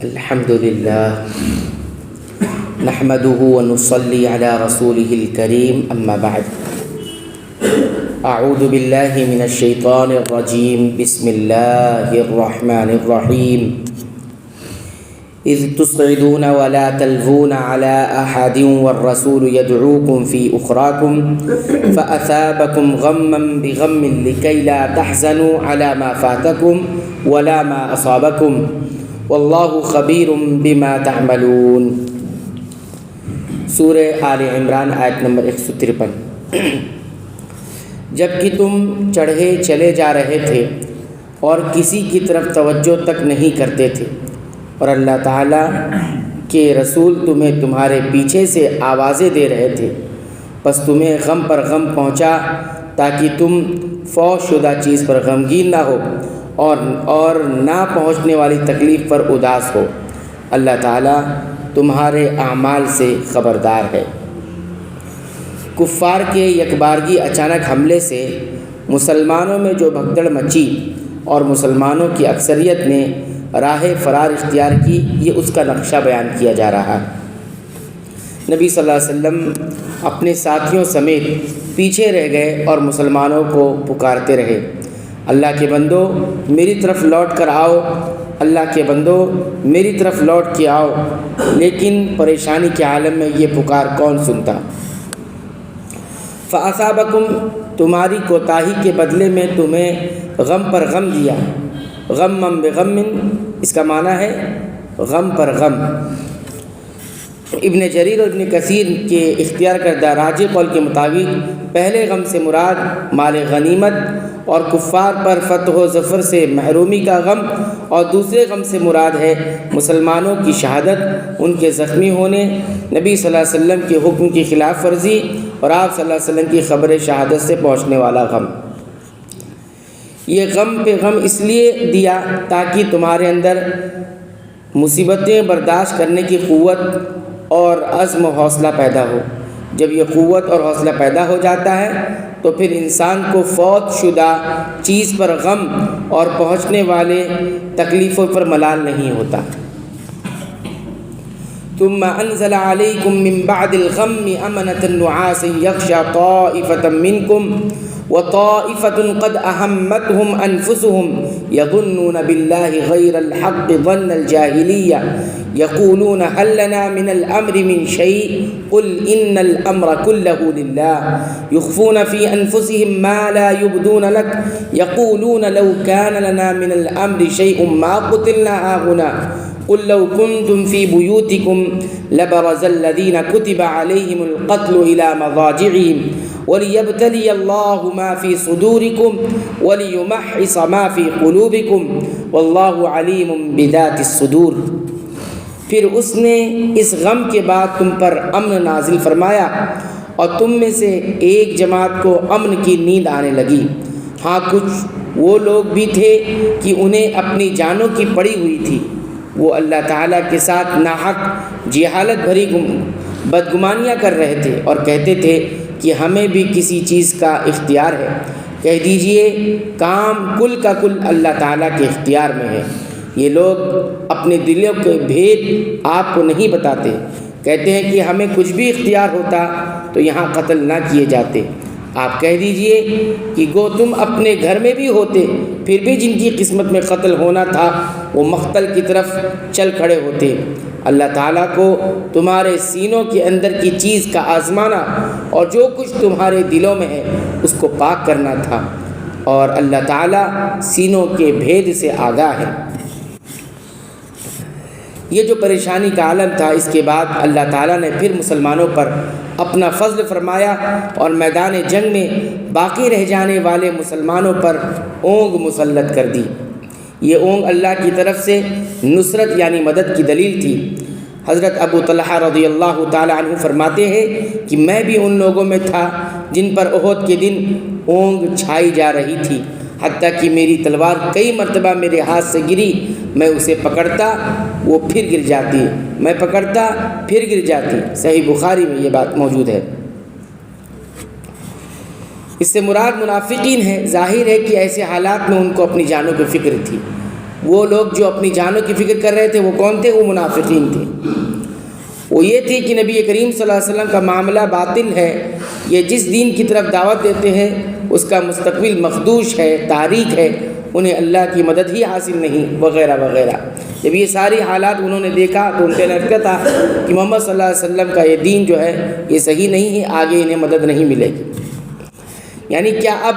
الحمد لله نحمده ونصلي على رسوله الكريم أما بعد أعوذ بالله من الشيطان الرجيم بسم الله الرحمن الرحيم إذ تصعدون ولا تلوون على أحد والرسول يدعوكم في أخراكم فأثابكم غما بغم لكي لا تحزنوا على ما فاتكم ولا ما أصابكم واللہ خبیر بما تعملون۔ سورہ آل عمران آیت نمبر 153۔ جب کہ تم چڑھے چلے جا رہے تھے اور کسی کی طرف توجہ تک نہیں کرتے تھے اور اللہ تعالیٰ کے رسول تمہیں تمہارے پیچھے سے آوازیں دے رہے تھے، بس تمہیں غم پر غم پہنچا تاکہ تم فوت شدہ چیز پر غمگین نہ ہو اور نہ پہنچنے والی تکلیف پر اداس ہو۔ اللہ تعالیٰ تمہارے اعمال سے خبردار ہے۔ کفار کے یکبارگی اچانک حملے سے مسلمانوں میں جو بھگدڑ مچی اور مسلمانوں کی اکثریت نے راہ فرار اختیار کی، یہ اس کا نقشہ بیان کیا جا رہا ہے۔ نبی صلی اللہ علیہ وسلم اپنے ساتھیوں سمیت پیچھے رہ گئے اور مسلمانوں کو پکارتے رہے، اللہ کے بندو میری طرف لوٹ کر آؤ، اللہ کے بندو میری طرف لوٹ کے آؤ، لیکن پریشانی کے عالم میں یہ پکار کون سنتا۔ فَأَصَابَكُمْ تمہاری کوتاہی کے بدلے میں تمہیں غم پر غم دیا۔ غم بغم، اس کا معنی ہے غم پر غم۔ ابن جریر اور ابن کثیر کے اختیار کردہ راجح قول کے مطابق پہلے غم سے مراد مال غنیمت اور کفار پر فتح و ظفر سے محرومی کا غم، اور دوسرے غم سے مراد ہے مسلمانوں کی شہادت، ان کے زخمی ہونے، نبی صلی اللہ علیہ وسلم کے حکم کی خلاف ورزی اور آپ صلی اللہ علیہ وسلم کی خبر شہادت سے پہنچنے والا غم۔ یہ غم پہ غم اس لیے دیا تاکہ تمہارے اندر مصیبتیں برداشت کرنے کی قوت اور عزم و حوصلہ پیدا ہو۔ جب یہ قوت اور حوصلہ پیدا ہو جاتا ہے تو پھر انسان کو فوت شدہ چیز پر غم اور پہنچنے والے تکلیفوں پر ملال نہیں ہوتا۔ ثم انزل علیکم من بعد الغم امنة نعاسا یغشی طائفة منکم وطائفة قد اہمتهم انفسهم يظنون بالله غير الحق ظن الجاهلية يقولون هل لنا من الامر من شيء قل ان الامر كله لله يخفون في انفسهم ما لا يبدون لك يقولون لو كان لنا من الامر شيء ما قتلنا هاهنا قل لو كنتم في بيوتكم لبرز الذين كتب عليهم القتل الى مضاجعهم وَلِيَبْتَلِيَ اللَّهُ مَا فِي صُدُورِكُمْ وَلِيُمَحِّصَ مَا فِي قُلُوبِكُمْ وَاللَّهُ عَلِيمٌ بِذَاتِ الصُّدُورِ۔ پھر اس نے اس غم کے بعد تم پر امن نازل فرمایا اور تم میں سے ایک جماعت کو امن کی نیند آنے لگی۔ ہاں کچھ وہ لوگ بھی تھے کہ انہیں اپنی جانوں کی پڑی ہوئی تھی، وہ اللہ تعالیٰ کے ساتھ ناحق جہالت بھری بدگمانیاں کر رہے تھے اور کہتے تھے کہ ہمیں بھی کسی چیز کا اختیار ہے۔ کہہ دیجئے کام کل کا کل اللہ تعالیٰ کے اختیار میں ہے۔ یہ لوگ اپنے دلوں کے بھید آپ کو نہیں بتاتے، کہتے ہیں کہ ہمیں کچھ بھی اختیار ہوتا تو یہاں قتل نہ کیے جاتے۔ آپ کہہ دیجئے کہ گو تم اپنے گھر میں بھی ہوتے، پھر بھی جن کی قسمت میں قتل ہونا تھا وہ مقتل کی طرف چل کھڑے ہوتے۔ اللہ تعالیٰ کو تمہارے سینوں کے اندر کی چیز کا آزمانا اور جو کچھ تمہارے دلوں میں ہے اس کو پاک کرنا تھا، اور اللہ تعالیٰ سینوں کے بھید سے آگاہ ہے۔ یہ جو پریشانی کا عالم تھا، اس کے بعد اللہ تعالیٰ نے پھر مسلمانوں پر اپنا فضل فرمایا اور میدان جنگ میں باقی رہ جانے والے مسلمانوں پر اونگ مسلط کر دی۔ یہ اونگ اللہ کی طرف سے نصرت یعنی مدد کی دلیل تھی۔ حضرت ابو طلحہ رضی اللہ تعالیٰ عنہ فرماتے ہیں کہ میں بھی ان لوگوں میں تھا جن پر احد کے دن اونگ چھائی جا رہی تھی، حتیٰ کہ میری تلوار کئی مرتبہ میرے ہاتھ سے گری، میں اسے پکڑتا وہ پھر گر جاتی، میں پکڑتا پھر گر جاتی۔ صحیح بخاری میں یہ بات موجود ہے۔ اس سے مراد منافقین ہے۔ ظاہر ہے کہ ایسے حالات میں ان کو اپنی جانوں کی فکر تھی، وہ لوگ جو اپنی جانوں کی فکر کر رہے تھے وہ کون تھے؟ وہ منافقین تھے۔ وہ یہ تھی کہ نبی کریم صلی اللہ علیہ وسلم کا معاملہ باطل ہے، یہ جس دین کی طرف دعوت دیتے ہیں اس کا مستقبل مخدوش ہے، تاریک ہے، انہیں اللہ کی مدد ہی حاصل نہیں، وغیرہ وغیرہ۔ جب یہ ساری حالات انہوں نے دیکھا تو ان کو لگتا تھا کہ محمد صلی اللہ علیہ وسلم کا یہ دین جو ہے یہ صحیح نہیں ہے، آگے انہیں مدد نہیں ملے گی۔ یعنی کیا اب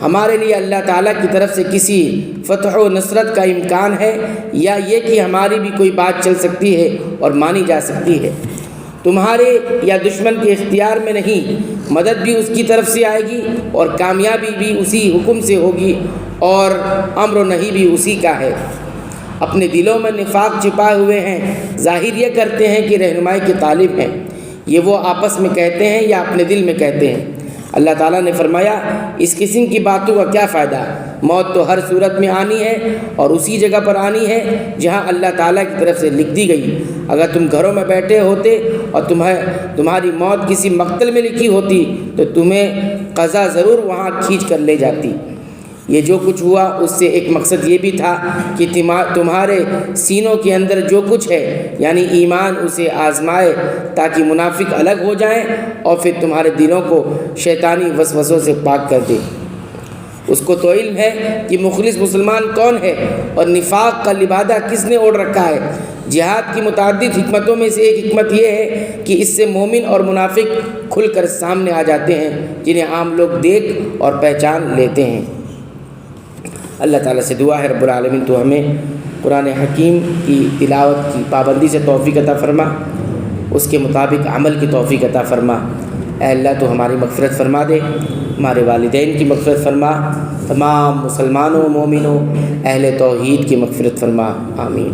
ہمارے لیے اللہ تعالیٰ کی طرف سے کسی فتح و نصرت کا امکان ہے، یا یہ کہ ہماری بھی کوئی بات چل سکتی ہے اور مانی جا سکتی ہے؟ تمہارے یا دشمن کے اختیار میں نہیں، مدد بھی اس کی طرف سے آئے گی اور کامیابی بھی اسی حکم سے ہوگی، اور امر و نہی بھی اسی کا ہے۔ اپنے دلوں میں نفاق چھپائے ہوئے ہیں، ظاہر یہ کرتے ہیں کہ رہنمائی کے طالب ہیں، یہ وہ آپس میں کہتے ہیں یا اپنے دل میں کہتے ہیں۔ اللہ تعالیٰ نے فرمایا اس قسم کی باتوں کا کیا فائدہ؟ موت تو ہر صورت میں آنی ہے اور اسی جگہ پر آنی ہے جہاں اللہ تعالیٰ کی طرف سے لکھ دی گئی۔ اگر تم گھروں میں بیٹھے ہوتے اور تمہاری موت کسی مقتل میں لکھی ہوتی تو تمہیں قضا ضرور وہاں کھینچ کر لے جاتی۔ یہ جو کچھ ہوا اس سے ایک مقصد یہ بھی تھا کہ تمہارے سینوں کے اندر جو کچھ ہے یعنی ایمان اسے آزمائے، تاکہ منافق الگ ہو جائیں اور پھر تمہارے دلوں کو شیطانی وسوسوں سے پاک کر دے۔ اس کو تو علم ہے کہ مخلص مسلمان کون ہے اور نفاق کا لبادہ کس نے اوڑھ رکھا ہے۔ جہاد کی متعدد حکمتوں میں سے ایک حکمت یہ ہے کہ اس سے مومن اور منافق کھل کر سامنے آ جاتے ہیں، جنہیں عام لوگ دیکھ اور پہچان لیتے ہیں۔ اللہ تعالیٰ سے دعا ہے رب العالمین تو ہمیں قرآن حکیم کی تلاوت کی پابندی سے توفیق عطا فرما، اس کے مطابق عمل کی توفیق عطا فرما۔ اے اللہ تو ہماری مغفرت فرما دے، ہمارے والدین کی مغفرت فرما، تمام مسلمانوں مومنوں اہل توحید کی مغفرت فرما، آمین۔